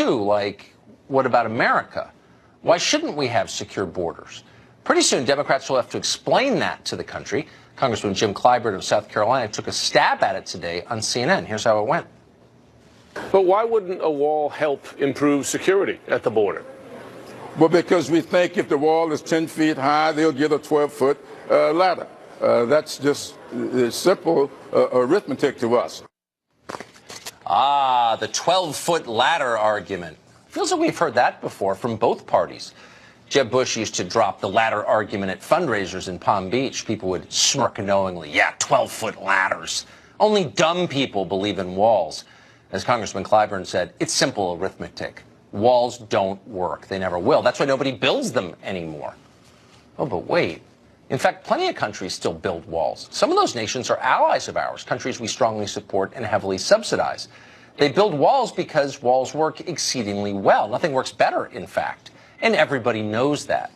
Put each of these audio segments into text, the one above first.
too, like, what about America? Why shouldn't we have secure borders? Pretty soon, Democrats will have to explain that to the country. Congressman Jim Clyburn of South Carolina took a stab at it today on CNN. Here's how it went. But why wouldn't a wall help improve security at the border? Well, because we think if the wall is 10 feet high, they'll get a 12-foot ladder. That's just simple arithmetic to us. Ah, the 12-foot ladder argument. Feels like we've heard that before from both parties. Jeb Bush used to drop the ladder argument at fundraisers in Palm Beach. People would smirk knowingly. Yeah, 12-foot ladders. Only dumb people believe in walls. As Congressman Clyburn said, it's simple arithmetic. Walls don't work. They never will. That's why nobody builds them anymore. Oh, but wait. In fact, plenty of countries still build walls. Some of those nations are allies of ours, countries we strongly support and heavily subsidize. They build walls because walls work exceedingly well. Nothing works better, in fact. And everybody knows that.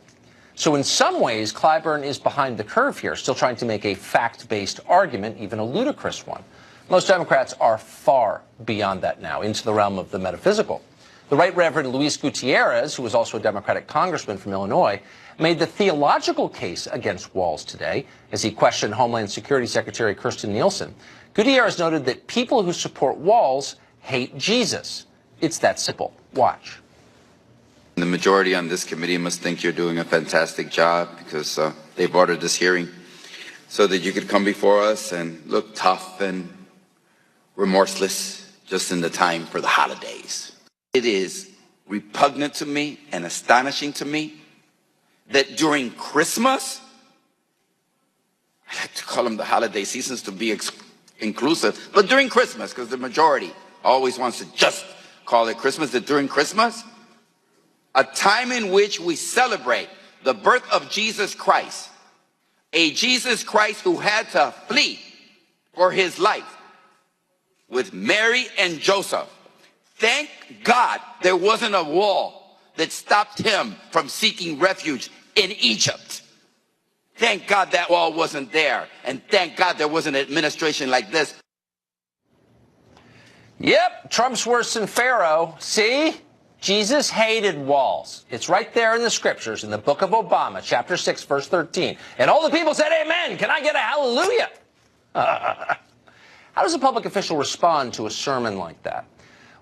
So in some ways, Clyburn is behind the curve here, still trying to make a fact-based argument, even a ludicrous one. Most Democrats are far beyond that now, into the realm of the metaphysical. The Right Reverend Luis Gutierrez, who was also a Democratic congressman from Illinois, made the theological case against walls today as he questioned Homeland Security Secretary Kirstjen Nielsen. Gutierrez noted that people who support walls hate Jesus. It's that simple. Watch. The majority on this committee must think you're doing a fantastic job because they've ordered this hearing so that you could come before us and look tough and remorseless just in the time for the holidays. It is repugnant to me and astonishing to me that during Christmas, I like to call them the holiday seasons to be inclusive, but during Christmas, because the majority always wants to just call it Christmas, that during Christmas, a time in which we celebrate the birth of Jesus Christ, a Jesus Christ who had to flee for his life with Mary and Joseph. Thank God there wasn't a wall that stopped him from seeking refuge in Egypt. Thank God that wall wasn't there. And thank God there was an administration like this. Yep, Trump's worse than Pharaoh. See? Jesus hated walls. It's right there in the scriptures in the book of Obama, chapter 6, verse 13. And all the people said, amen. Can I get a hallelujah? How does a public official respond to a sermon like that?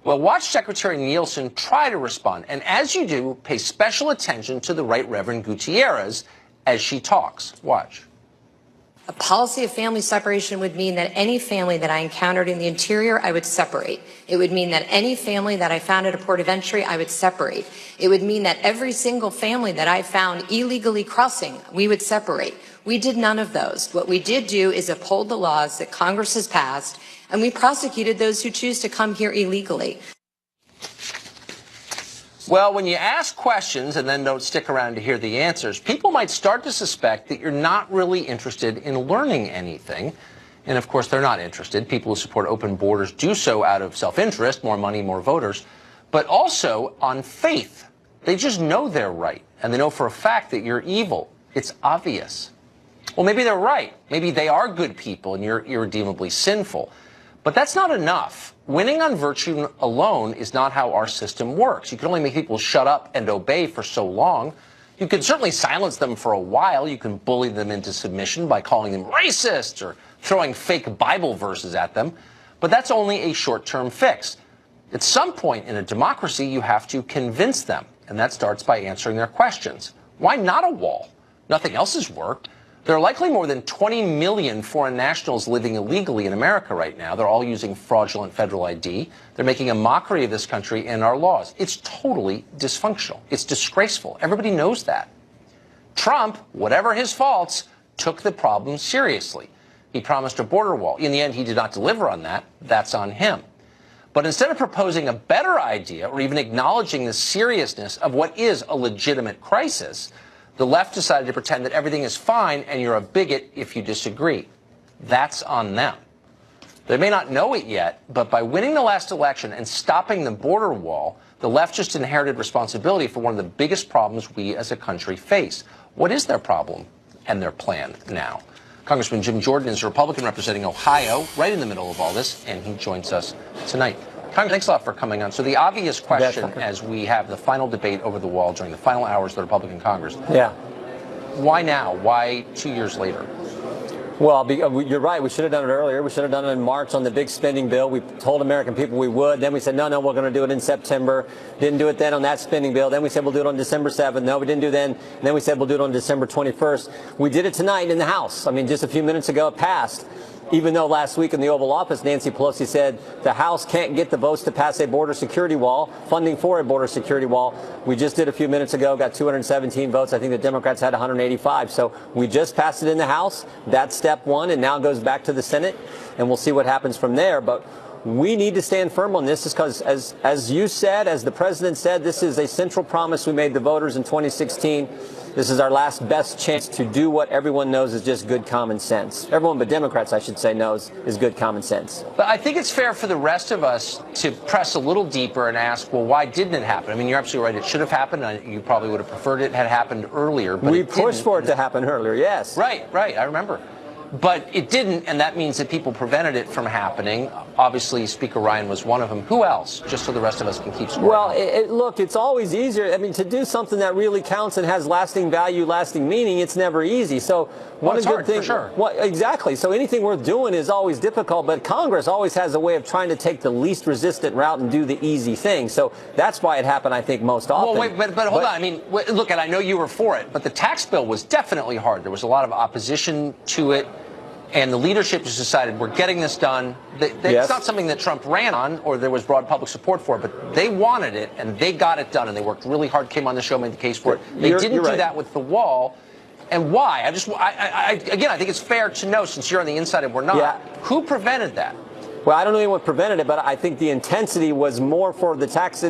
Well, watch Secretary Nielsen try to respond. And as you do, pay special attention to the Right Reverend Gutierrez as she talks. Watch. A policy of family separation would mean that any family that I encountered in the interior, I would separate. It would mean that any family that I found at a port of entry, I would separate. It would mean that every single family that I found illegally crossing, we would separate. We did none of those. What we did do is uphold the laws that Congress has passed, and we prosecuted those who choose to come here illegally. Well, when you ask questions and then don't stick around to hear the answers, people might start to suspect that you're not really interested in learning anything. And of course, they're not interested. People who support open borders do so out of self-interest, more money, more voters, but also on faith. They just know they're right, and they know for a fact that you're evil. It's obvious. Well, maybe they're right. Maybe they are good people and you're irredeemably sinful. But that's not enough. Winning on virtue alone is not how our system works. You can only make people shut up and obey for so long. You can certainly silence them for a while. You can bully them into submission by calling them racist or throwing fake Bible verses at them. But that's only a short-term fix. At some point in a democracy, you have to convince them. And that starts by answering their questions. Why not a wall? Nothing else has worked. There are likely more than 20 million foreign nationals living illegally in America right now. They're all using fraudulent federal ID. They're making a mockery of this country and our laws. It's totally dysfunctional. It's disgraceful. Everybody knows that. Trump, whatever his faults, took the problem seriously. He promised a border wall. In the end, he did not deliver on that. That's on him. But instead of proposing a better idea or even acknowledging the seriousness of what is a legitimate crisis, the left decided to pretend that everything is fine and you're a bigot if you disagree. That's on them. They may not know it yet, but by winning the last election and stopping the border wall, the left just inherited responsibility for one of the biggest problems we as a country face. What is their problem and their plan now? Congressman Jim Jordan is a Republican representing Ohio, right in the middle of all this, and he joins us tonight. Congressman, thanks a lot for coming on. So the obvious question as we have the final debate over the wall during the final hours of the Republican Congress. Yeah. Why now? Why 2 years later? Well, you're right. We should have done it earlier. We should have done it in March on the big spending bill. We told American people we would. Then we said, no, we're going to do it in September. Didn't do it then on that spending bill. Then we said we'll do it on December 7th. No, we didn't do it then. And then we said we'll do it on December 21st. We did it tonight in the House. I mean, just a few minutes ago it passed. Even though last week in the Oval Office, Nancy Pelosi said the House can't get the votes to pass a border security wall, funding for a border security wall. We just did a few minutes ago, got 217 votes. I think the Democrats had 185. So we just passed it in the House. That's step one, and now it goes back to the Senate, and we'll see what happens from there. But we need to stand firm on this because, as you said, as the president said, this is a central promise we made the voters in 2016. This is our last best chance to do what everyone knows is just good common sense. Everyone but Democrats, I should say, knows is good common sense. But I think it's fair for the rest of us to press a little deeper and ask, well, why didn't it happen? I mean, you're absolutely right. It should have happened. You probably would have preferred it had happened earlier. But we pushed for it to happen earlier, yes. Right. I remember. But it didn't, and that means that people prevented it from happening. Obviously, Speaker Ryan was one of them. Who else? Just so the rest of us can keep score. Well, look, it's always easier. I mean, to do something that really counts and has lasting value, lasting meaning, it's never easy. So it's hard, for sure. Well, exactly. So anything worth doing is always difficult, but Congress always has a way of trying to take the least resistant route and do the easy thing. So that's why it happened, I think, most often. Well, wait, but hold on. I mean, look, and I know you were for it, but the tax bill was definitely hard. There was a lot of opposition to it. And the leadership has decided we're getting this done. Yes. It's not something that Trump ran on or there was broad public support for, but they wanted it and they got it done. And they worked really hard, came on the show, made the case for it. They didn't do that with the wall. And why? Again, I think it's fair to know, since you're on the inside and we're not, who prevented that? Well, I don't know what prevented it, but I think the intensity was more for the tax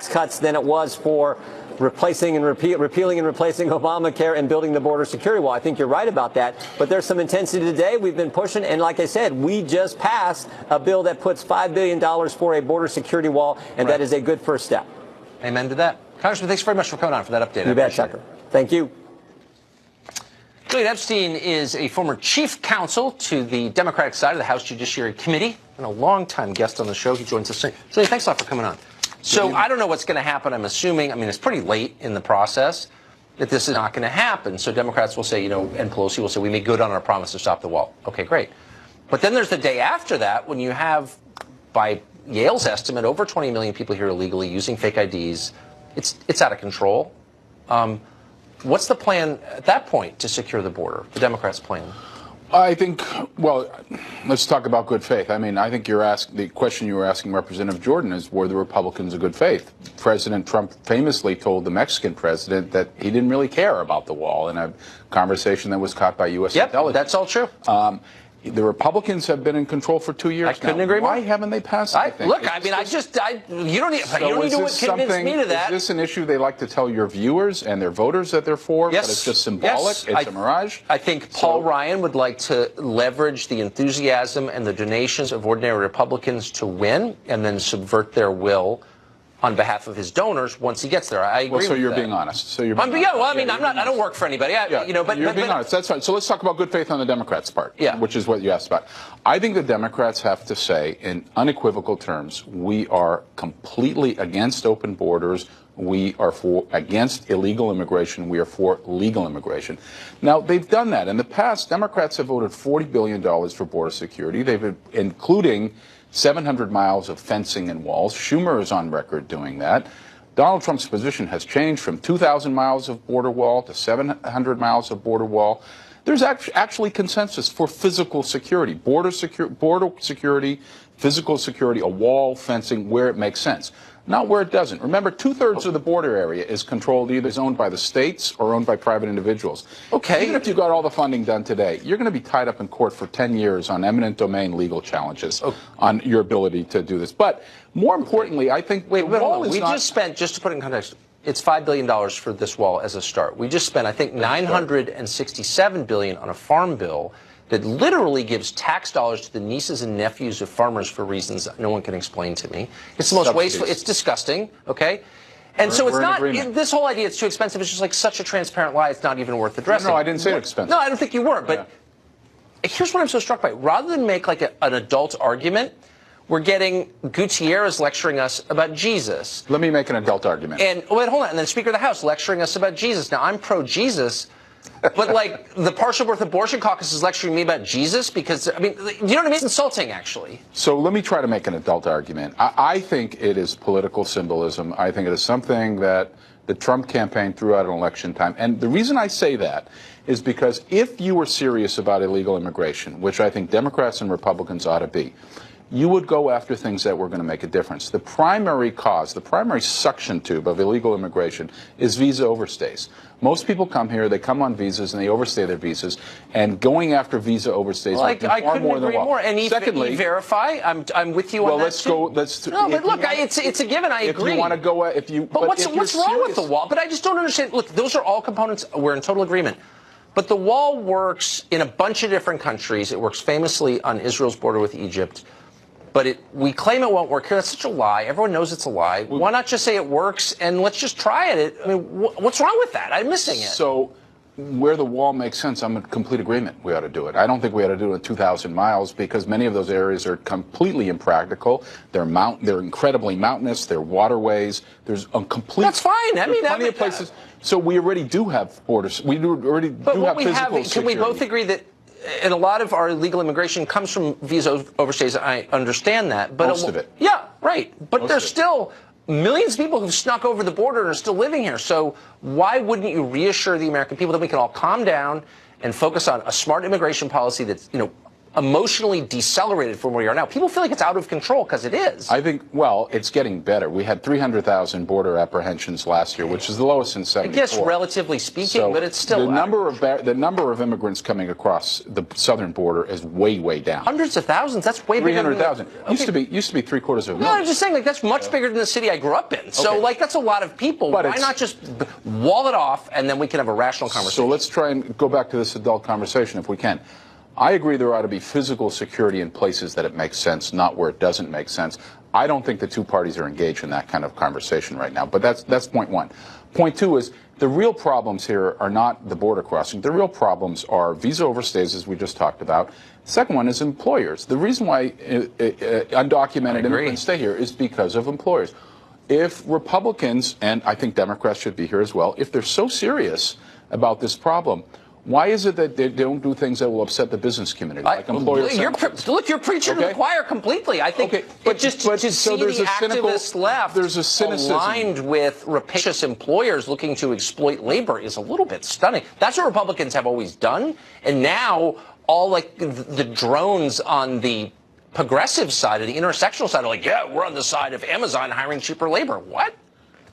cuts than it was for repealing and replacing Obamacare and building the border security wall. I think you're right about that. But there's some intensity today. We've been pushing. And like I said, we just passed a bill that puts $5 billion for a border security wall. And that is a good first step. Amen to that. Congressman, thanks very much for coming on for that update. You bet, Tucker. Thank you. Julian Epstein is a former chief counsel to the Democratic side of the House Judiciary Committee and a longtime guest on the show. He joins us today. Julian, thanks a lot for coming on. So I don't know what's going to happen. I'm assuming, I mean, it's pretty late in the process that this is not going to happen. So Democrats will say, and Pelosi will say, we made good on our promise to stop the wall. Okay, great. But then there's the day after that when you have, by Yale's estimate, over 20 million people here illegally using fake IDs. It's out of control. What's the plan at that point to secure the border, the Democrats' plan? I think, well, let's talk about good faith. I mean, I think the question you were asking Representative Jordan is, were the Republicans of good faith? President Trump famously told the Mexican president that he didn't really care about the wall in a conversation that was caught by U.S. intelligence. That's all true. The Republicans have been in control for 2 years. I couldn't agree more. Why haven't they passed anything? Look, you don't need to convince me to that. Is this an issue they like to tell your viewers and their voters that they're for? Yes. But it's just symbolic? Yes. It's a mirage? I think Paul Ryan would like to leverage the enthusiasm and the donations of ordinary Republicans to win and then subvert their will on behalf of his donors once he gets there. I agree. Well, so with you're that. being honest. So you're being honest. Well, I mean, I don't work for anybody. But you're being honest. That's right. So let's talk about good faith on the Democrats' part, which is what you asked about. I think the Democrats have to say in unequivocal terms, we are completely against open borders. We are against illegal immigration. We are for legal immigration. Now, they've done that. In the past, Democrats have voted $40 billion for border security. They've including 700 miles of fencing and walls. Schumer is on record doing that. Donald Trump's position has changed from 2,000 miles of border wall to 700 miles of border wall. There's actually consensus for physical security, border security, physical security, a wall, fencing, where it makes sense. Not where it doesn't. Remember, 2/3 of the border area is controlled, either is owned by the states or owned by private individuals. Okay. Even if you got all the funding done today, you're going to be tied up in court for 10 years on eminent domain legal challenges on your ability to do this. But more importantly, I think we just spent, just to put it in context, it's $5 billion for this wall as a start. We just spent, I think, $967 billion on a farm bill that literally gives tax dollars to the nieces and nephews of farmers for reasons that no one can explain to me. It's the most wasteful. It's disgusting, okay? And so it's not, this whole idea it's too expensive is just like such a transparent lie, it's not even worth addressing. No, I didn't say it's expensive. No, I don't think you were. But here's what I'm so struck by. Rather than make like an adult argument, We're getting Gutierrez lecturing us about Jesus. Let me make an adult argument. And wait, hold on. And then Speaker of the House lecturing us about Jesus. Now, I'm pro-Jesus, but like the Partial Birth Abortion Caucus is lecturing me about Jesus because, I mean, you know what I mean? It's insulting, actually. So let me try to make an adult argument. I think it is political symbolism. I think it is something that the Trump campaign threw out at election time. And the reason I say that is because if you were serious about illegal immigration, which I think Democrats and Republicans ought to be, you would go after things that were going to make a difference. The primary cause, the primary suction tube of illegal immigration is visa overstays. Most people come here, they come on visas, and they overstay their visas. And going after visa overstays well, would be I far couldn't more agree than well. more. And Secondly, verify. I'm with you on that. Well, let's go. No, but look, it's a given. I agree. If you want to go, But what's wrong with the wall? But I just don't understand. Look, those are all components. We're in total agreement. But the wall works in a bunch of different countries. It works famously on Israel's border with Egypt. But we claim it won't work here. That's such a lie. Everyone knows it's a lie. Why not just say it works and let's just try it? I mean, what's wrong with that? I'm missing it. So where the wall makes sense, I'm in complete agreement. We ought to do it. I don't think we ought to do it at 2,000 miles because many of those areas are completely impractical. They're incredibly mountainous. They're waterways. There's a complete. That's fine. I mean, plenty of places. So we already do have borders. We already do have physical security. Can we both agree that? And a lot of our illegal immigration comes from visa overstays. I understand that. But most of it. Yeah, right. But there's still millions of people who've snuck over the border and are still living here. So why wouldn't you reassure the American people that we can all calm down and focus on a smart immigration policy that's, emotionally decelerated from where we are now? People feel like it's out of control because it is. I think, well, it's getting better. We had 300,000 border apprehensions last year, which is the lowest since 74. I guess relatively speaking, but it's still the number of immigrants coming across the southern border is way down. Hundreds of thousands. That's way bigger. 300,000. Okay. Used to be 750,000. No, I'm just saying, that's much bigger than the city I grew up in. So, that's a lot of people. But why not just wall it off and then we can have a rational conversation? So let's try and go back to this adult conversation if we can. I agree there ought to be physical security in places that it makes sense, not where it doesn't make sense. I don't think the two parties are engaged in that kind of conversation right now. But that's point one. Point two is the real problems here are not the border crossing. The real problems are visa overstays, as we just talked about. Second one is employers. The reason why undocumented immigrants stay here is because of employers. If Republicans, and I think Democrats should be here as well, if they're so serious about this problem, why is it that they don't do things that will upset the business community, like employers? You're preaching to the choir completely. I think, but to see the activist left aligned with rapacious employers looking to exploit labor is a little bit stunning. That's what Republicans have always done, and now all like the drones on the progressive side of the intersectional side are like, yeah, we're on the side of Amazon hiring cheaper labor. What?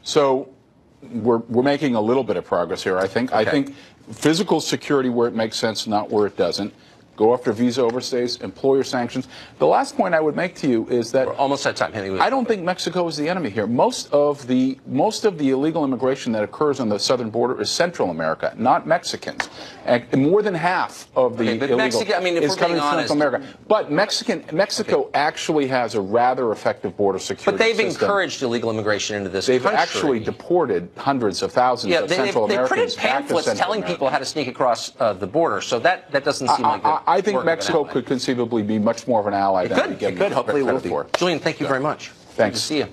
So we're making a little bit of progress here, I think. I think physical security where it makes sense, not where it doesn't. Go after visa overstays, employer sanctions. The last point I would make to you is that we're almost at time. I don't think Mexico is the enemy here. Most of the illegal immigration that occurs on the southern border is Central America, not Mexicans. And more than half of the illegal is coming from Central America. But Mexico actually has a rather effective border security system. But they've encouraged illegal immigration into this country. They've actually deported hundreds of thousands of Central Americans. They printed pamphlets telling people how to sneak across the border. So that doesn't seem like I think Mexico could conceivably be much more of an ally than we give it hopefully will be. Julian, thank you very much. Thanks. Good to see you.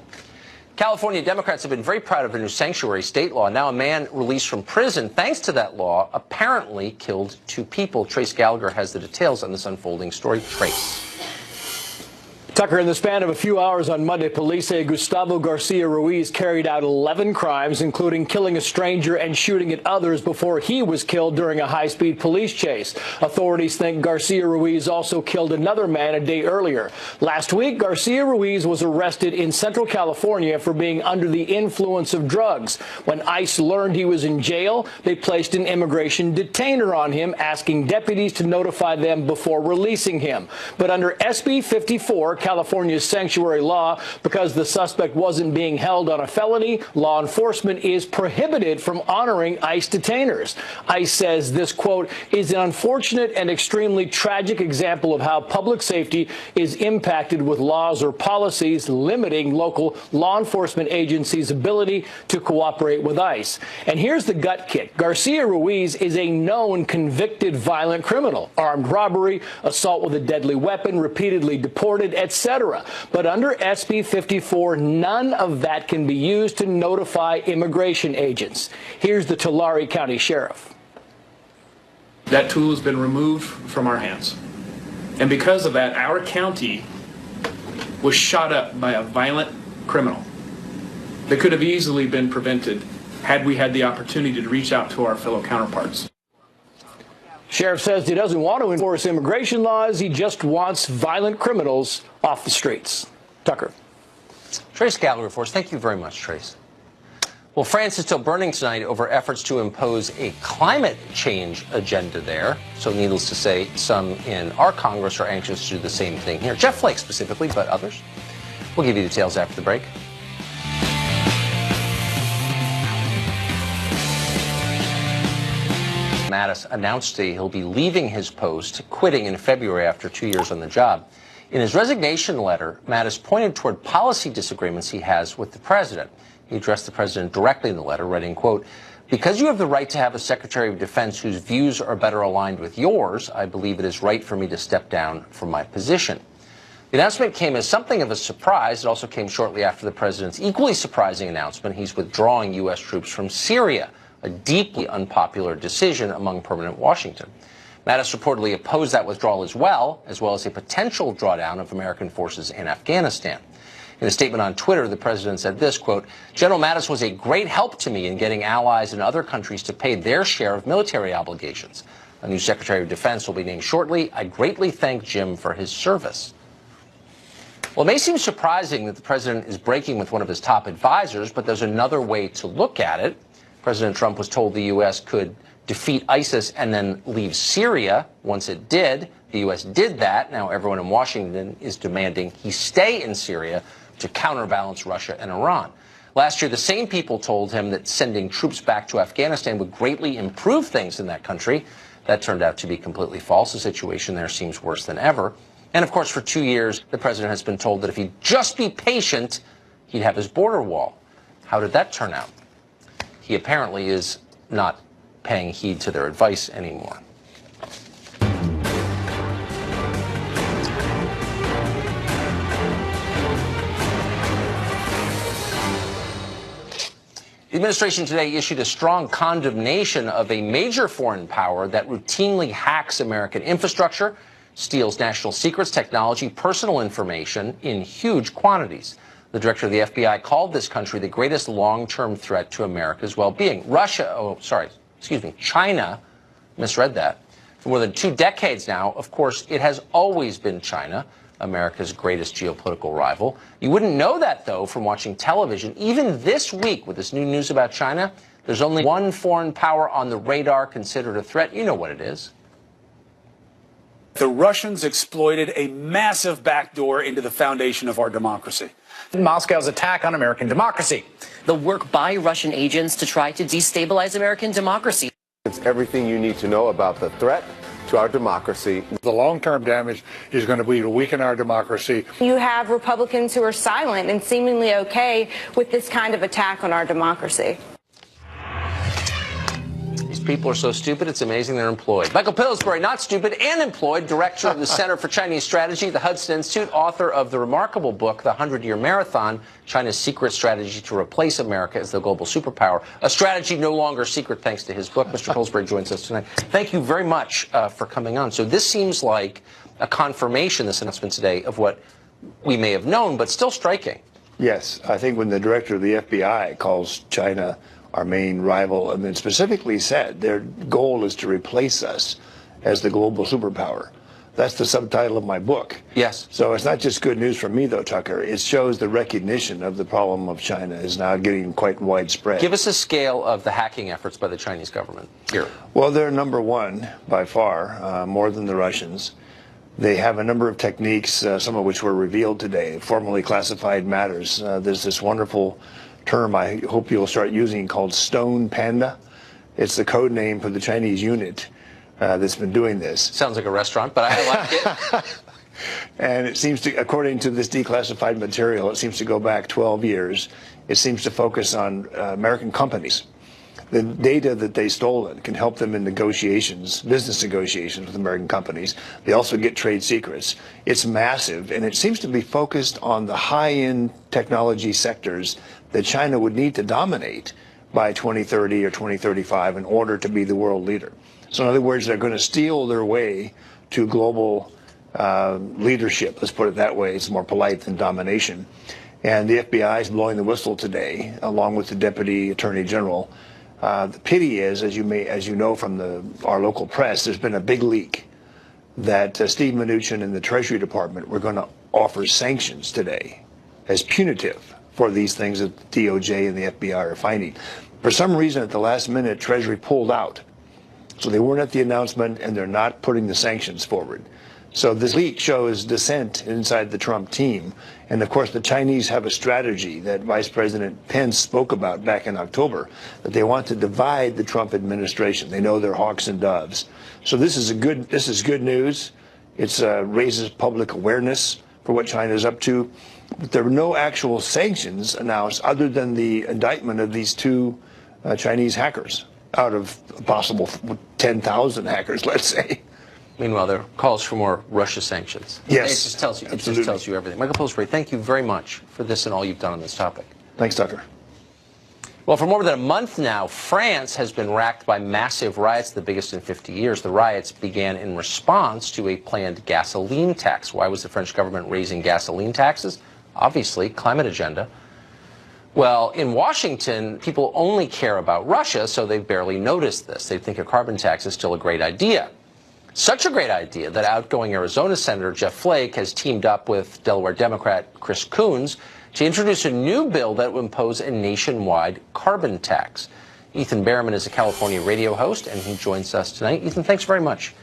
California Democrats have been very proud of their new sanctuary state law. Now a man released from prison thanks to that law apparently killed 2 people. Trace Gallagher has the details on this unfolding story. Trace. Tucker, in the span of a few hours on Monday, police say Gustavo Garcia Ruiz carried out 11 crimes, including killing a stranger and shooting at others before he was killed during a high-speed police chase. Authorities think Garcia Ruiz also killed another man a day earlier. Last week, Garcia Ruiz was arrested in Central California for being under the influence of drugs. When ICE learned he was in jail, they placed an immigration detainer on him, asking deputies to notify them before releasing him. But under SB 54, California's sanctuary law, because the suspect wasn't being held on a felony, law enforcement is prohibited from honoring ICE detainers. ICE says this, quote, is an unfortunate and extremely tragic example of how public safety is impacted with laws or policies limiting local law enforcement agencies' ability to cooperate with ICE. And here's the gut kick. Garcia Ruiz is a known convicted violent criminal. Armed robbery, assault with a deadly weapon, repeatedly deported, etc. etc. But under SB 54, none of that can be used to notify immigration agents. Here's the Tulare County Sheriff. That tool has been removed from our hands. And because of that, our county was shot up by a violent criminal that could have easily been prevented had we had the opportunity to reach out to our fellow counterparts. Sheriff says he doesn't want to enforce immigration laws. He just wants violent criminals off the streets. Tucker. Trace Gallagher for us. Thank you very much, Trace. Well, France is still burning tonight over efforts to impose a climate change agenda there. So needless to say, some in our Congress are anxious to do the same thing here. Jeff Flake specifically, but others. We'll give you details after the break. Mattis announced today he'll be leaving his post, quitting in February after 2 years on the job. In his resignation letter, Mattis pointed toward policy disagreements he has with the president. He addressed the president directly in the letter, writing, quote, "Because you have the right to have a Secretary of Defense whose views are better aligned with yours, I believe it is right for me to step down from my position." The announcement came as something of a surprise. It also came shortly after the president's equally surprising announcement he's withdrawing U.S. troops from Syria, a deeply unpopular decision among permanent Washington. Mattis reportedly opposed that withdrawal as well as a potential drawdown of American forces in Afghanistan. In a statement on Twitter, the president said this, quote, "General Mattis was a great help to me in getting allies and other countries to pay their share of military obligations. A new Secretary of Defense will be named shortly. I greatly thank Jim for his service." Well, it may seem surprising that the president is breaking with one of his top advisors, but there's another way to look at it. President Trump was told the U.S. could defeat ISIS and then leave Syria. Once it did, the U.S. did that. Now everyone in Washington is demanding he stay in Syria to counterbalance Russia and Iran. Last year, the same people told him that sending troops back to Afghanistan would greatly improve things in that country. That turned out to be completely false. The situation there seems worse than ever. And of course, for 2 years, the president has been told that if he'd just be patient, he'd have his border wall. How did that turn out? He apparently is not paying heed to their advice anymore. The administration today issued a strong condemnation of a major foreign power that routinely hacks American infrastructure, steals national secrets, technology, personal information in huge quantities. The director of the FBI called this country the greatest long-term threat to America's well-being. China, misread that. For more than 2 decades now, of course, it has always been China, America's greatest geopolitical rival. You wouldn't know that, though, from watching television. Even this week, with this new news about China, there's only one foreign power on the radar considered a threat. You know what it is. The Russians exploited a massive backdoor into the foundation of our democracy. Moscow's attack on American democracy. The work by Russian agents to try to destabilize American democracy. It's everything you need to know about the threat to our democracy. The long-term damage is going to be to weaken our democracy. You have Republicans who are silent and seemingly okay with this kind of attack on our democracy. People are so stupid, it's amazing they're employed. Michael Pillsbury, not stupid and employed, director of the Center for Chinese Strategy, the Hudson Institute, author of the remarkable book, The 100-Year Marathon, China's Secret Strategy to Replace America as the Global Superpower. A strategy no longer secret thanks to his book. Mr. Pillsbury joins us tonight. Thank you very much for coming on. So this seems like a confirmation, this announcement today, of what we may have known, but still striking. Yes, I think when the director of the FBI calls China our main rival, and then specifically said their goal is to replace us as the global superpower. That's the subtitle of my book. Yes. So it's not just good news for me, though, Tucker. It shows the recognition of the problem of China is now getting quite widespread. Give us a scale of the hacking efforts by the Chinese government here. Well, they're number one by far, more than the Russians. They have a number of techniques, some of which were revealed today, formally classified matters. There's this wonderful term I hope you'll start using called Stone Panda. It's the code name for the Chinese unit that's been doing this. Sounds like a restaurant, but I like it. And it seems to, according to this declassified material, it seems to go back 12 years. It seems to focus on American companies the data that they stolen can help them in negotiations, business negotiations with American companies. They also get trade secrets. It's massive, and it seems to be focused on the high-end technology sectors that China would need to dominate by 2030 or 2035 in order to be the world leader. So in other words, they're going to steal their way to global leadership. Let's put it that way. It's more polite than domination. And the FBI is blowing the whistle today, along with the Deputy Attorney General. The pity is, as you know from our local press, there's been a big leak that Steve Mnuchin and the Treasury Department were going to offer sanctions today as punitive for these things that the DOJ and the FBI are finding. For some reason, at the last minute, Treasury pulled out. So they weren't at the announcement, and they're not putting the sanctions forward. So this leak shows dissent inside the Trump team. And of course, the Chinese have a strategy that Vice President Pence spoke about back in October, that they want to divide the Trump administration. They know they're hawks and doves. So this is good news. It raises public awareness for what China is up to. But there were no actual sanctions announced other than the indictment of these two Chinese hackers out of a possible 10,000 hackers, let's say. Meanwhile, there are calls for more Russia sanctions. Yes, it just tells you everything. Michael Pillsbury, thank you very much for this and all you've done on this topic. Thanks, Tucker. Well, for more than a month now, France has been racked by massive riots, the biggest in 50 years. The riots began in response to a planned gasoline tax. Why was the French government raising gasoline taxes? Obviously, climate agenda. Well, in Washington, people only care about Russia, so they've barely noticed this. They think a carbon tax is still a great idea. Such a great idea that outgoing Arizona Senator Jeff Flake has teamed up with Delaware Democrat Chris Coons to introduce a new bill that would impose a nationwide carbon tax. Ethan Behrman is a California radio host, and he joins us tonight. Ethan, thanks very much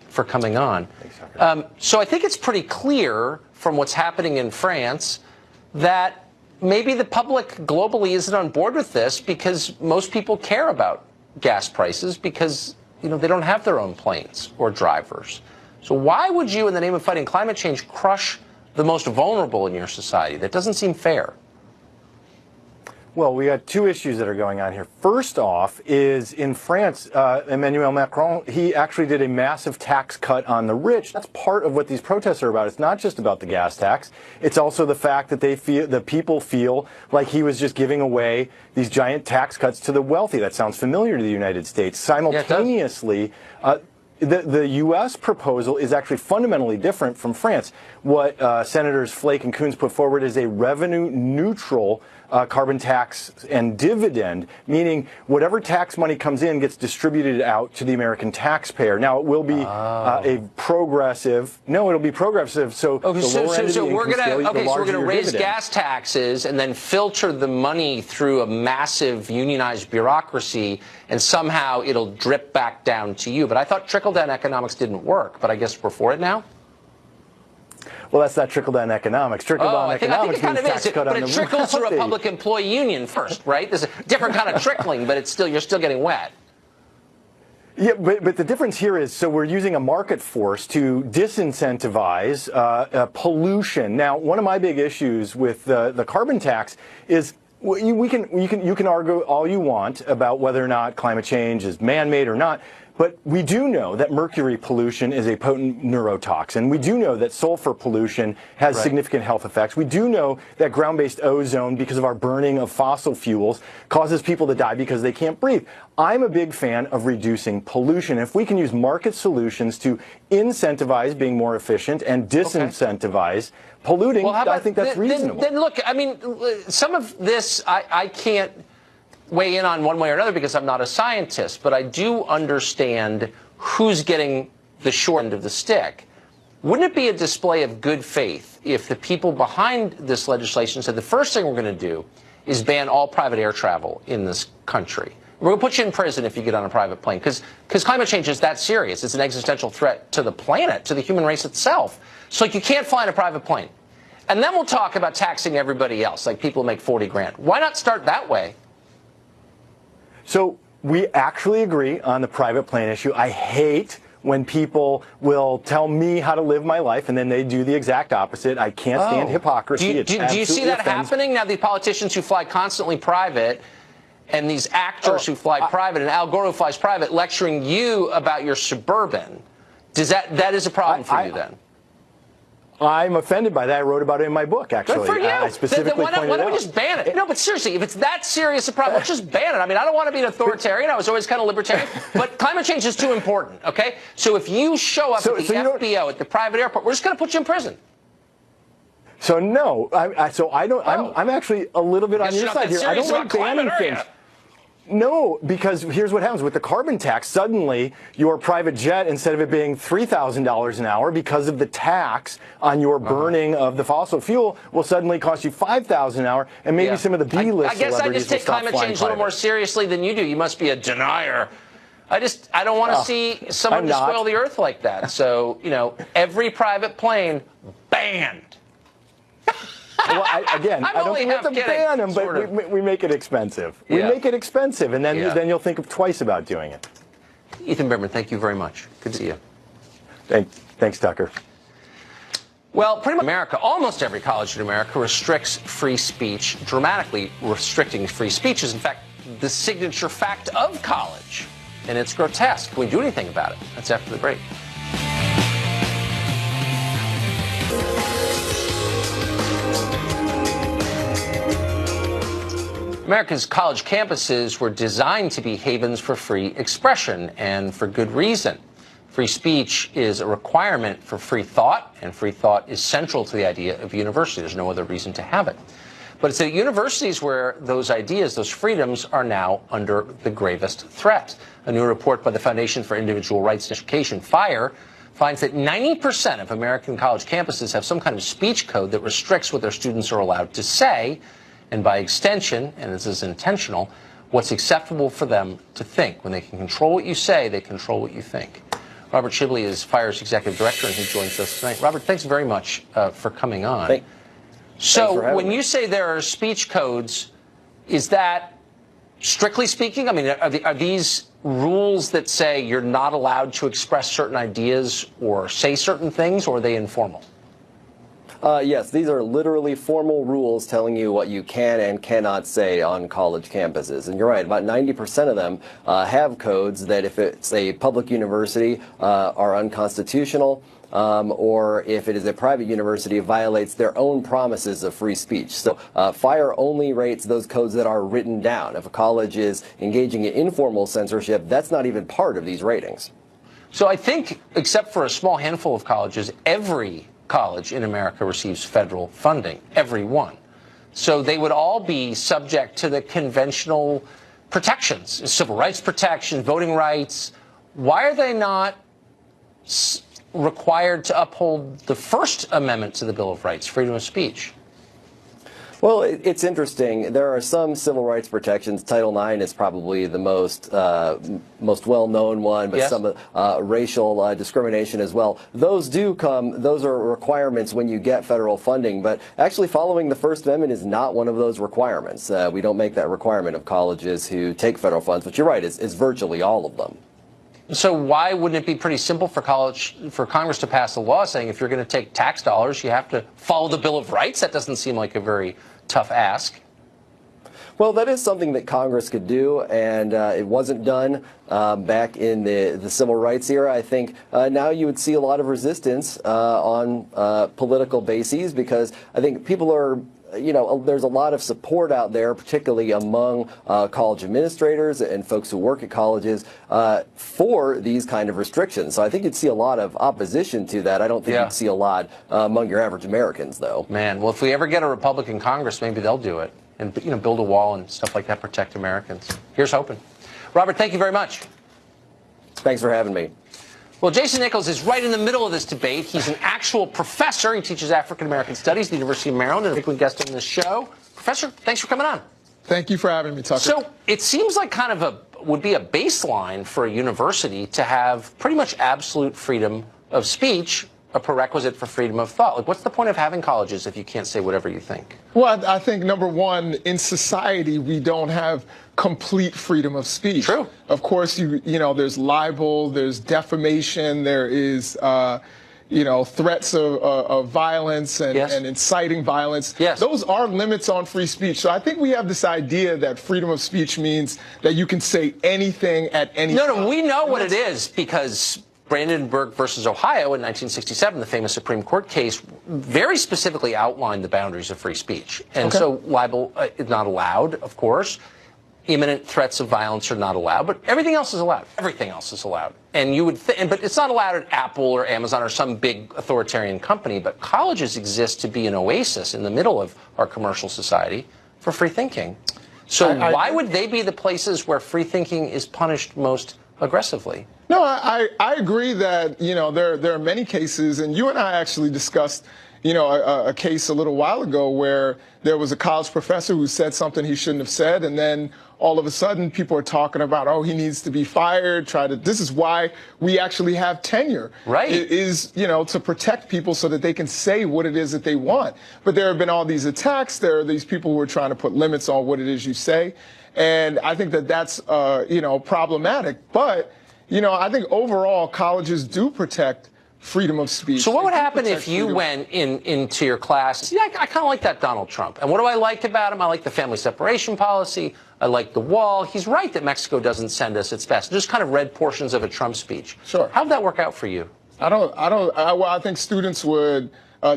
for coming on. Thanks, so I think it's pretty clear from what's happening in France that maybe the public globally isn't on board with this because most people care about gas prices because they don't have their own planes or drivers. So why would you, in the name of fighting climate change, crush the most vulnerable in your society? That doesn't seem fair. Well, we got two issues that are going on here. First off is in France, Emmanuel Macron, he actually did a massive tax cut on the rich. That's part of what these protests are about. It's not just about the gas tax. It's also the fact that the people feel like he was just giving away these giant tax cuts to the wealthy. That sounds familiar to the United States. Simultaneously, the U.S. proposal is actually fundamentally different from France. What Senators Flake and Coons put forward is a revenue-neutral carbon tax and dividend, meaning whatever tax money comes in gets distributed out to the American taxpayer. Now, it will be a progressive. No, it'll be progressive. So the lower end of the income scale, the larger your raise dividend. gas taxes and then filter the money through a massive unionized bureaucracy, and somehow it'll drip back down to you. But I thought trickle-down economics didn't work, but I guess we're for it now? Well, that's not trickle-down economics. Trickle-down economics means tax cut on the it trickles through a public employee union first, right? There's a different kind of trickling, but you're still getting wet. Yeah, but the difference here is, so we're using a market force to disincentivize pollution. Now, one of my big issues with the carbon tax is you can argue all you want about whether or not climate change is man-made or not. But we do know that mercury pollution is a potent neurotoxin. We do know that sulfur pollution has significant health effects. We do know that ground-based ozone, because of our burning of fossil fuels, causes people to die because they can't breathe. I'm a big fan of reducing pollution. If we can use market solutions to incentivize being more efficient and disincentivize polluting, I think that's reasonable. Then look, I mean, some of this I can't weigh in on one way or another because I'm not a scientist, but I do understand who's getting the short end of the stick. Wouldn't it be a display of good faith if the people behind this legislation said the first thing we're going to do is ban all private air travel in this country? We're going to put you in prison if you get on a private plane, because climate change is that serious. It's an existential threat to the planet, to the human race itself. So you can't fly in a private plane. And then we'll talk about taxing everybody else, like people who make 40 grand. Why not start that way? So we actually agree on the private plane issue. I hate when people will tell me how to live my life and then they do the exact opposite. I can't stand hypocrisy. Do you see that happening now? The politicians who fly constantly private and these actors who fly private and Al Gore who flies private lecturing you about your Suburban, that is a problem for you then? I'm offended by that. I wrote about it in my book, actually. Good for you. I specifically why don't we out. just ban it? No, but seriously, if it's that serious a problem, let's just ban it. I mean, I don't want to be an authoritarian. I was always kind of libertarian. But climate change is too important, okay? So if you show up at the FBO, at the private airport, we're just going to put you in prison. So no, I'm actually a little bit on your side here. I don't like banning things. No, because here's what happens with the carbon tax. Suddenly, your private jet, instead of it being $3,000 an hour, because of the tax on your burning of the fossil fuel, will suddenly cost you $5,000 an hour, and maybe some of the B-list I guess I celebrities just take will stop climate flying change a little more seriously than you do. You must be a denier. I don't want to see someone despoil the earth like that. So, every private plane banned. Well, I don't think we have to ban them, but we make it expensive. We make it expensive, and then you'll think twice about doing it. Ethan Berman, thank you very much. Good to see you. Thanks, Tucker. Well, pretty much America, almost every college in America restricts free speech. Dramatically restricting free speech is, in fact, the signature fact of college. And it's grotesque. Can we do anything about it? That's after the break. America's college campuses were designed to be havens for free expression, and for good reason. Free speech is a requirement for free thought, and free thought is central to the idea of university. There's no other reason to have it. But it's at universities where those ideas, those freedoms, are now under the gravest threat. A new report by the Foundation for Individual Rights in Education, FIRE, finds that 90% of American college campuses have some kind of speech code that restricts what their students are allowed to say, and by extension, and this is intentional, what's acceptable for them to think. When they can control what you say, they control what you think. Robert Shibley is FIRE's executive director, and he joins us tonight. Robert, thanks very much for coming on. So when you say there are speech codes, is that strictly speaking? I mean, are these rules that say you're not allowed to express certain ideas or say certain things, or are they informal? Yes, these are literally formal rules telling you what you can and cannot say on college campuses. And you're right, about 90% of them have codes that, if it's a public university, are unconstitutional, or if it is a private university, violates their own promises of free speech. So FIRE only rates those codes that are written down. If a college is engaging in informal censorship, that's not even part of these ratings. So I think, except for a small handful of colleges, every college in America receives federal funding, every one. So they would all be subject to the conventional protections, civil rights protection, voting rights. Why are they not required to uphold the First Amendment to the Bill of Rights, freedom of speech? Well, it's interesting. There are some civil rights protections. Title IX is probably the most well-known one, but some racial discrimination as well. Those do come. Those are requirements when you get federal funding. But actually, following the First Amendment is not one of those requirements. We don't make that requirement of colleges who take federal funds. But you're right; it's virtually all of them. So why wouldn't it be pretty simple for Congress to pass a law saying if you're going to take tax dollars, you have to follow the Bill of Rights? That doesn't seem like a very tough ask. Well, that is something that Congress could do, and it wasn't done back in the civil rights era. I think now you would see a lot of resistance on political bases, because I think people are, there's a lot of support out there, particularly among college administrators and folks who work at colleges, for these kind of restrictions. So I think you'd see a lot of opposition to that. I don't think you'd see a lot among your average Americans, though. Man, well, if we ever get a Republican Congress, maybe they'll do it and build a wall and stuff like that, protect Americans. Here's hoping. Robert, thank you very much. Thanks for having me. Well, Jason Nichols is right in the middle of this debate. He's an actual professor. He teaches African-American studies at the University of Maryland, and a frequent guest on this show. Professor, thanks for coming on. Thank you for having me, Tucker. So it seems like kind of would be a baseline for a university to have pretty much absolute freedom of speech, a prerequisite for freedom of thought. Like, what's the point of having colleges if you can't say whatever you think? Well, I think, number one, in society, we don't have complete freedom of speech. True. Of course, you know, there's libel, there's defamation, there is, threats of violence and inciting violence. Yes. Those are limits on free speech. So I think we have this idea that freedom of speech means that you can say anything at any time. No, we know what it is because Brandenburg versus Ohio in 1967, the famous Supreme Court case, very specifically outlined the boundaries of free speech. And so libel is not allowed, of course. Imminent threats of violence are not allowed, but everything else is allowed. Everything else is allowed. And you would but it's not allowed at Apple or Amazon or some big authoritarian company, but colleges exist to be an oasis in the middle of our commercial society for free thinking. So why would they be the places where free thinking is punished most aggressively? No, I agree that, there are many cases, and you and I actually discussed a case a little while ago where there was a college professor who said something he shouldn't have said, and then all of a sudden people are talking about, oh, he needs to be fired. This is why we actually have tenure. Right. It is, to protect people so that they can say what it is that they want. But there have been all these attacks. There are these people who are trying to put limits on what it is you say. And I think that that's, problematic. But, I think overall colleges do protect freedom of speech. So what would happen if you went into your class? Yeah, I kind of like that Donald Trump. And what do I like about him? I like the family separation policy. I like the wall. He's right that Mexico doesn't send us its best. Just kind of read portions of a Trump speech. Sure. How'd that work out for you? I think students would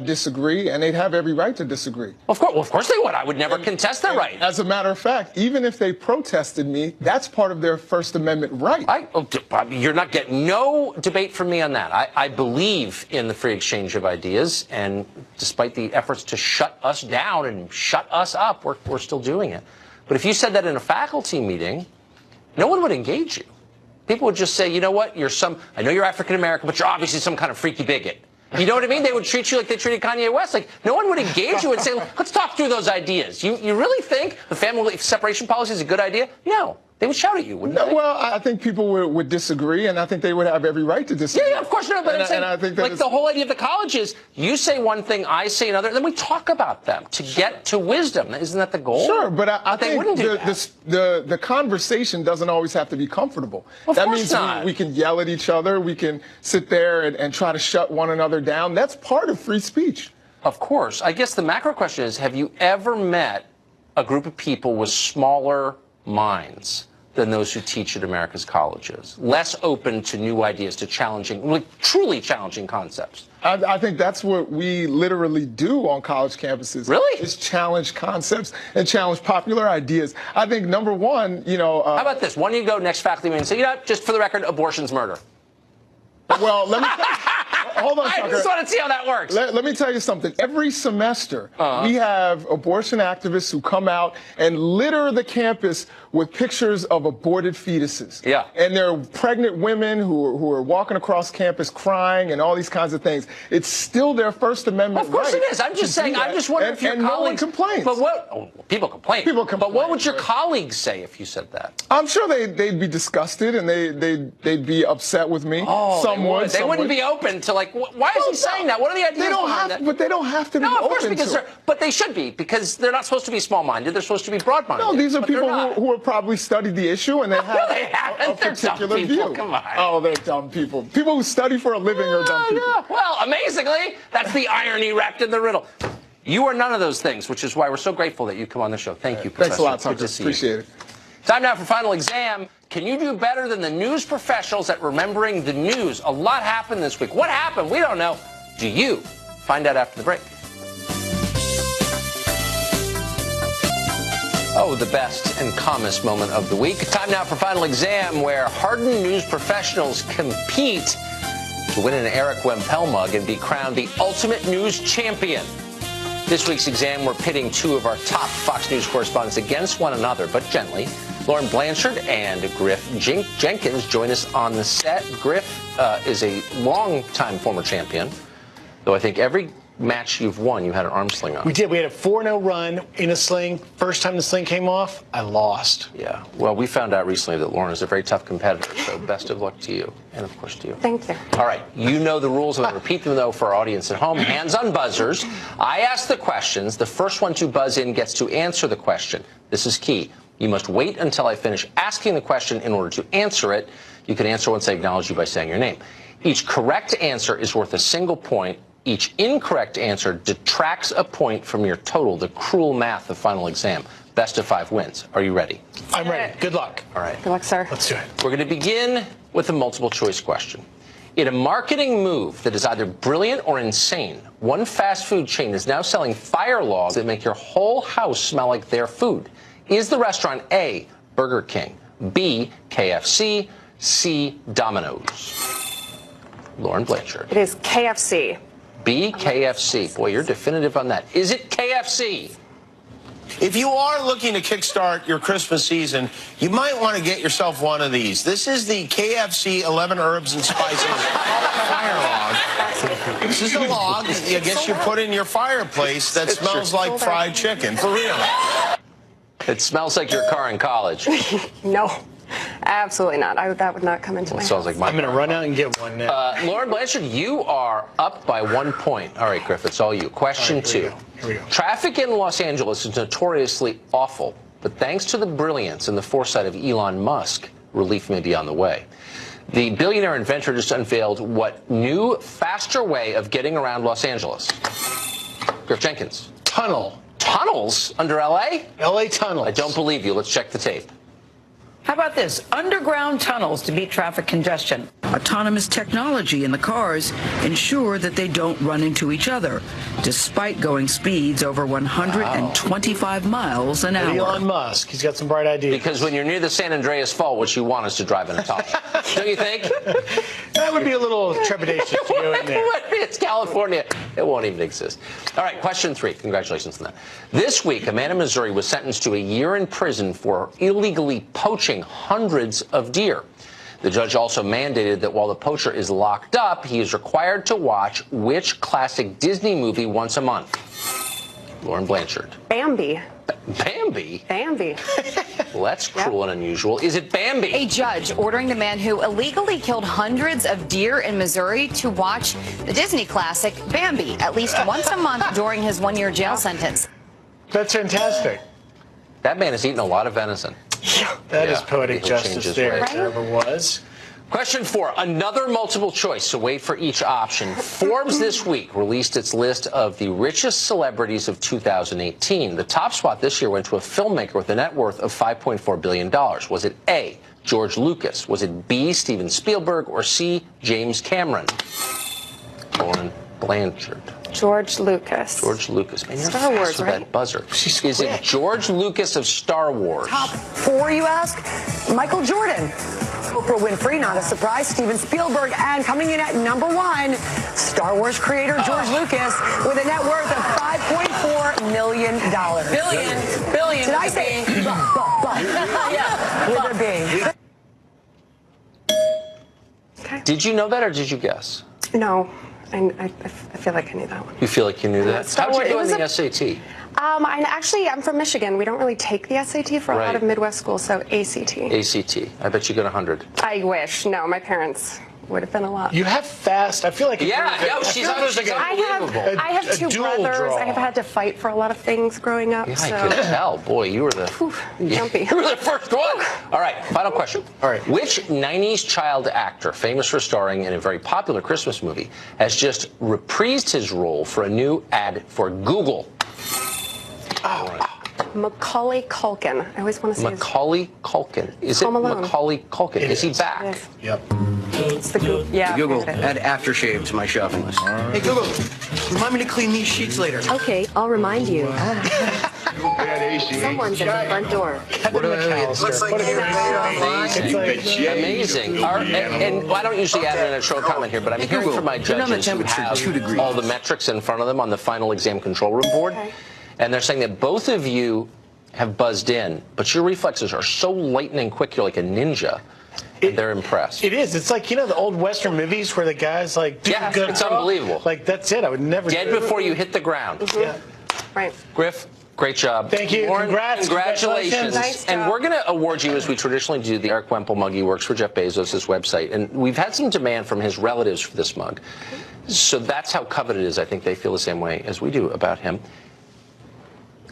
disagree, and they'd have every right to disagree. Of course they would. I would never contest that right. As a matter of fact, even if they protested me, that's part of their First Amendment right. You're not getting no debate from me on that. I believe in the free exchange of ideas, and despite the efforts to shut us down and shut us up, we're still doing it. But if you said that in a faculty meeting, no one would engage you. People would just say, you know what, I know you're African American, but you're obviously some kind of freaky bigot. You know what I mean? They would treat you like they treated Kanye West. Like, no one would engage you and say, let's talk through those ideas. You really think the family separation policy is a good idea? No. They would shout at you, wouldn't they? Well, I think people would disagree, and I think they would have every right to disagree. Yeah, of course. No, but I'm saying, I think that the whole idea of the college is you say one thing, I say another, and then we talk about them to get to wisdom. Isn't that the goal? Sure, but I think the conversation doesn't always have to be comfortable. That means we can yell at each other. We can sit there and try to shut one another down. That's part of free speech. Of course. I guess the macro question is, have you ever met a group of people with smaller minds than those who teach at America's colleges, less open to new ideas, to truly challenging concepts? I think that's what we literally do on college campuses. Really? Is challenge concepts and challenge popular ideas. I think, number one, how about this? Why don't you go next faculty meeting and say, just for the record, abortion's murder. Well, let me hold on, Tucker. I just want to see how that works. Let me tell you something. Every semester, we have abortion activists who come out and litter the campus with pictures of aborted fetuses. Yeah. And there are pregnant women who are walking across campus crying and all these kinds of things. It's still their First Amendment right. Of course it is. I'm just saying, I'm just wondering if your colleagues... no one complains. But people complain. But what would your colleagues say if you said that? I'm sure they'd be disgusted and they'd be upset with me. They wouldn't be open to why is he saying that? What are the ideas behind that? But they don't have to be open. No, of course, because but they should be, because they're not supposed to be small-minded. They're supposed to be broad-minded. No, these are people who have probably studied the issue and they have a particular view. Come on. Oh, they're dumb people. People who study for a living are dumb people. Yeah. Well, amazingly, that's the irony wrapped in the riddle. You are none of those things, which is why we're so grateful that you come on the show. Thank you, Professor. Thanks a lot, Tucker. Good to see Appreciate it. Time now for final exam. Can you do better than the news professionals at remembering the news? A lot happened this week. What happened? We don't know. Do you? Find out after the break. Oh, the best and calmest moment of the week. Time now for final exam, where hardened news professionals compete to win an Eric Wempel mug and be crowned the ultimate news champion. This week's exam, we're pitting two of our top Fox News correspondents against one another, but gently. Lauren Blanchard and Griff Jenkins join us on the set. Griff is a long-time former champion, though I think every match you've won, you had an arm sling on. We did. We had a 4-0 run in a sling. First time the sling came off, I lost. Yeah. Well, we found out recently that Lauren is a very tough competitor, so best of luck to you, and of course to you. Thank you. All right. You know the rules. I'm going to repeat them, though, for our audience at home. Hands on buzzers. I ask the questions. The first one to buzz in gets to answer the question. This is key. You must wait until I finish asking the question in order to answer it. You can answer once I acknowledge you by saying your name. Each correct answer is worth a single point. Each incorrect answer detracts a point from your total, the cruel math of final exam. Best of 5 wins. Are you ready? I'm ready. Good luck. All right. Good luck, sir. Let's do it. We're going to begin with a multiple choice question. In a marketing move that is either brilliant or insane, one fast food chain is now selling fire logs that make your whole house smell like their food. Is the restaurant A, Burger King, B, KFC, C, Domino's? Lauren Blanchard. It is KFC. B, KFC. Boy, you're definitive on that. Is it KFC? If you are looking to kickstart your Christmas season, you might want to get yourself one of these. This is the KFC 11 Herbs and Spices Fire Log. This is a log I guess you put in your fireplace that smells like fried chicken. For real. It smells like your car in college. No. Absolutely not. That would not come into my house. Sounds like my I'm going to run out and get one now. Lauren Blanchard, you are up by 1 point. All right, Griff, it's all you. Question 2. Here we go. Traffic in Los Angeles is notoriously awful, but thanks to the brilliance and the foresight of Elon Musk, relief may be on the way. The billionaire inventor just unveiled what new, faster way of getting around Los Angeles. Griff Jenkins. Tunnel. Tunnels under L.A.? L.A. tunnels. I don't believe you. Let's check the tape. How about this? Underground tunnels to beat traffic congestion. Autonomous technology in the cars ensure that they don't run into each other, despite going speeds over 125 miles an hour. Elon Musk, he's got some bright ideas. Because when you're near the San Andreas Fault, what you want is to drive in a tunnel. Don't you think? That would be a little trepidatious to go in there. It's California. It won't even exist. All right, question 3. Congratulations on that. This week, a man in Missouri was sentenced to a year in prison for illegally poaching hundreds of deer. The judge also mandated that while the poacher is locked up, he is required to watch which classic Disney movie once a month? Lauren Blanchard. Bambi. Bambi? Bambi. Well, that's cruel and unusual. Is it Bambi? A judge ordering the man who illegally killed hundreds of deer in Missouri to watch the Disney classic Bambi at least once a month during his 1-year jail sentence. That's fantastic. That man has eaten a lot of venison. That is poetic justice there, ways. if there ever was. Question 4, another multiple choice, so wait for each option. Forbes this week released its list of the richest celebrities of 2018. The top spot this year went to a filmmaker with a net worth of $5.4 billion. Was it A, George Lucas? Was it B, Steven Spielberg? Or C, James Cameron? Lauren Blanchard. George Lucas. George Lucas. Man, you're Star Wars, fast with right? that buzzer. Is it George Lucas of Star Wars? Top 4, you ask? Michael Jordan. Oprah Winfrey, not a surprise. Steven Spielberg. And coming in at number 1, Star Wars creator George Lucas with a net worth of $5.4 million. Billion. Did I say but? With a B. Okay. Did you know that or did you guess? No. I feel like I knew that one. You feel like you knew that? Star How'd you Wars- do it in was the SAT? I'm from Michigan. We don't really take the SAT for a lot Right. of Midwest schools, so ACT. ACT. I bet you got 100. I wish. No, my parents would have been a lot. You have fast. I feel like she's unbelievable. I have 2 dual brothers. draw. I have had to fight for a lot of things growing up. Yeah, so. I could tell. Boy, you were the jumpy. You were the first one. All right, final question. All right. Which 90s child actor, famous for starring in a very popular Christmas movie, has just reprised his role for a new ad for Google? Macaulay Culkin. I always want to say Macaulay Culkin. Is it Home Alone. Macaulay Culkin? Is he It back? is. Yep. It's the Google. Yeah. Google, I get it. add aftershave to my shopping list. Hey, Google, remind me to clean these sheets later. Okay, I'll remind you. Someone's at the front door. Amazing. And I don't usually add an intro comment here, but I'm hearing from my judges who have all the metrics in front of them on the final exam control room board. And they're saying that both of you have buzzed in, but your reflexes are so lightning quick, you're like a ninja. And they're impressed. It is. It's like, the old Western movies where the guy's like, Yeah, it's unbelievable. Like, that's it. I would never Dead do it. before you hit the ground. Yeah. Right. Griff, great job. Thank you. Lauren, Congrats. Congratulations. Nice And job. we're going to award you, as we traditionally do, the Eric Wemple mug. He works for Jeff Bezos' website. And we've had some demand from his relatives for this mug. So that's how coveted it is. I think they feel the same way as we do about him.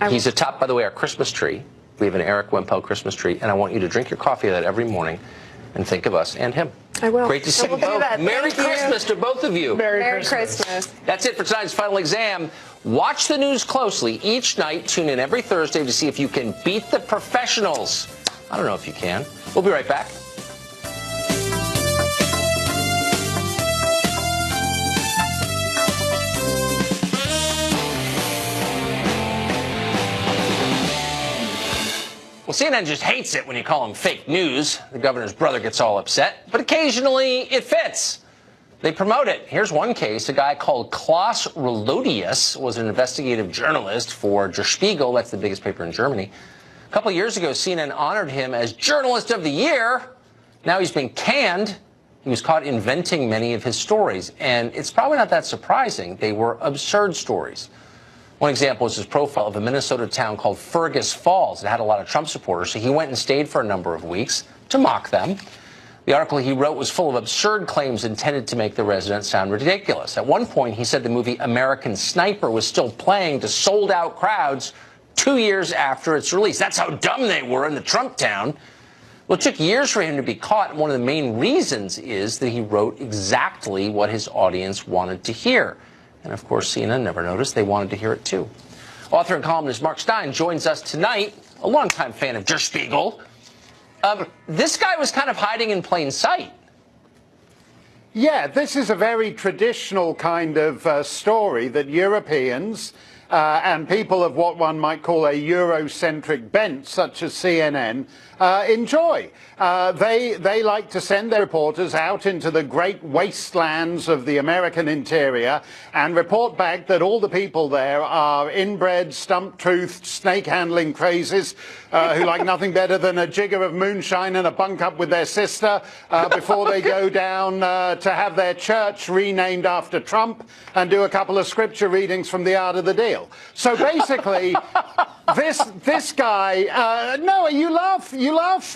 He's atop, by the way, our Christmas tree. We have an Eric Wemple Christmas tree. And I want you to drink your coffee of that every morning and think of us and him. I will. Great to see you both. Merry Christmas to both of you. Merry Christmas. That's it for tonight's final exam. Watch the news closely each night. Tune in every Thursday to see if you can beat the professionals. I don't know if you can. We'll be right back. Well, CNN just hates it when you call them fake news. The governor's brother gets all upset, but occasionally it fits. They promote it. Here's one case. A guy called Klaus Relodius was an investigative journalist for Der Spiegel. That's the biggest paper in Germany. A couple of years ago, CNN honored him as Journalist of the Year. Now he's been canned. He was caught inventing many of his stories, and it's probably not that surprising. They were absurd stories. One example is his profile of a Minnesota town called Fergus Falls. It had a lot of Trump supporters, so he went and stayed for a number of weeks to mock them. The article he wrote was full of absurd claims intended to make the residents sound ridiculous. At one point, he said the movie American Sniper was still playing to sold-out crowds 2 years after its release. That's how dumb they were in the Trump town. Well, it took years for him to be caught, and one of the main reasons is that he wrote exactly what his audience wanted to hear. And, of course, CNN never noticed. They wanted to hear it, too. Author and columnist Mark Stein joins us tonight, a longtime fan of Der Spiegel. This guy was kind of hiding in plain sight. Yeah, this is a very traditional kind of story that Europeans and people of what one might call a Eurocentric bent, such as CNN, enjoy. They like to send their reporters out into the great wastelands of the American interior and report back that all the people there are inbred, stump-toothed, snake-handling crazies who like nothing better than a jigger of moonshine and a bunk up with their sister before they go down to have their church renamed after Trump and do a couple of scripture readings from the Art of the Deal. So basically, this guy, no, you laugh,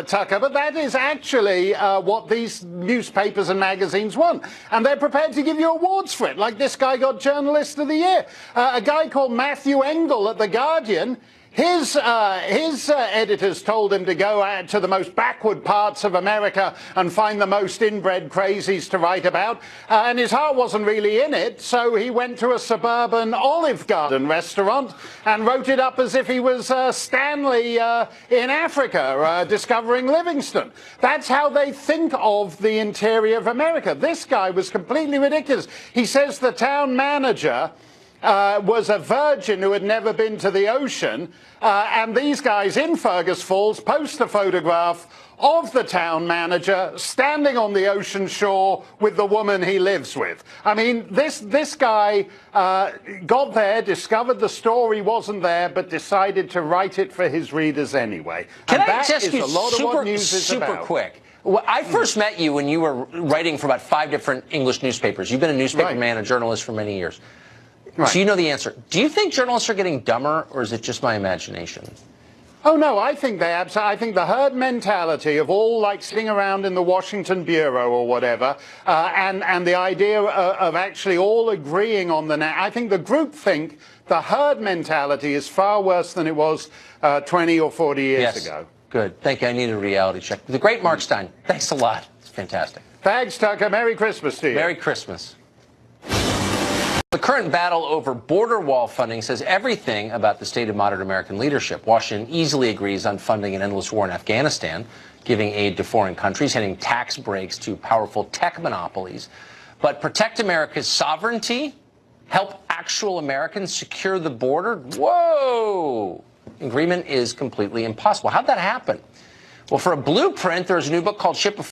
Tucker, but that is actually what these newspapers and magazines want. And they're prepared to give you awards for it. Like this guy got Journalist of the Year. A guy called Matthew Engel at The Guardian, his editors told him to go out to the most backward parts of America and find the most inbred crazies to write about. And his heart wasn't really in it, so he went to a suburban Olive Garden restaurant and wrote it up as if he was Stanley in Africa, discovering Livingston. That's how they think of the interior of America. This guy was completely ridiculous. He says the town manager was a virgin who had never been to the ocean, and these guys in Fergus Falls post a photograph of the town manager standing on the ocean shore with the woman he lives with. I mean, this guy got there, discovered the story wasn't there, but decided to write it for his readers anyway. Can and I that just is be a lot of what news is super about. quick? Well, I first met you when you were writing for about 5 different English newspapers. You've been a newspaper man, a journalist for many years. Right. So you know the answer. Do you think journalists are getting dumber, or is it just my imagination? Oh, no, I think I think the herd mentality of all like sitting around in the Washington Bureau or whatever, and the idea of actually all agreeing on I think the groupthink, the herd mentality is far worse than it was 20 or 40 years ago. Good. Thank you. I need a reality check. The great Mark Stein. Thanks a lot. It's fantastic. Thanks, Tucker. Merry Christmas to you. Merry Christmas. The current battle over border wall funding says everything about the state of modern American leadership. Washington easily agrees on funding an endless war in Afghanistan, giving aid to foreign countries, handing tax breaks to powerful tech monopolies. But protect America's sovereignty, help actual Americans secure the border? Whoa! Agreement is completely impossible. How'd that happen? Well, for a blueprint, there's a new book called Ship of